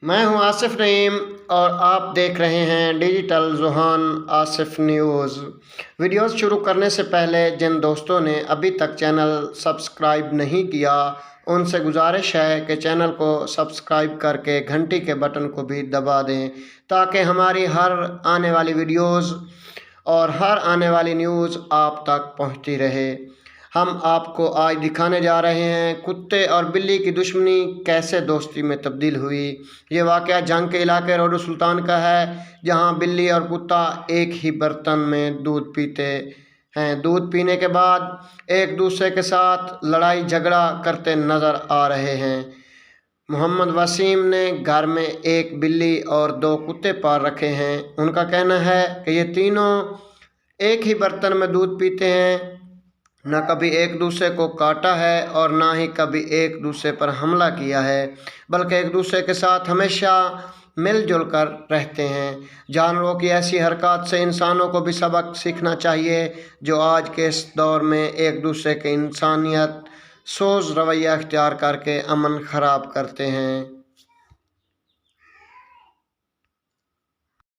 मैं हूं आसिफ नईम और आप देख रहे हैं डिजिटल ज़ुहान आसिफ न्यूज़। वीडियोस शुरू करने से पहले जिन दोस्तों ने अभी तक चैनल सब्सक्राइब नहीं किया उनसे गुजारिश है कि चैनल को सब्सक्राइब करके घंटी के बटन को भी दबा दें ताकि हमारी हर आने वाली वीडियोस और हर आने वाली न्यूज़ आप तक पहुंचती रहे। हम आपको आज दिखाने जा रहे हैं कुत्ते और बिल्ली की दुश्मनी कैसे दोस्ती में तब्दील हुई। ये वाक़या जंग के इलाके रोड सुल्तान का है, जहां बिल्ली और कुत्ता एक ही बर्तन में दूध पीते हैं। दूध पीने के बाद एक दूसरे के साथ लड़ाई झगड़ा करते नज़र आ रहे हैं। मोहम्मद वसीम ने घर में एक बिल्ली और 2 कुत्ते पाल रखे हैं। उनका कहना है कि ये तीनों एक ही बर्तन में दूध पीते हैं, न कभी एक दूसरे को काटा है और ना ही कभी एक दूसरे पर हमला किया है, बल्कि एक दूसरे के साथ हमेशा मिलजुल कर रहते हैं। जानवरों की ऐसी हरकत से इंसानों को भी सबक सीखना चाहिए, जो आज के इस दौर में एक दूसरे के इंसानियत सोच रवैया इख्तियार करके अमन ख़राब करते हैं।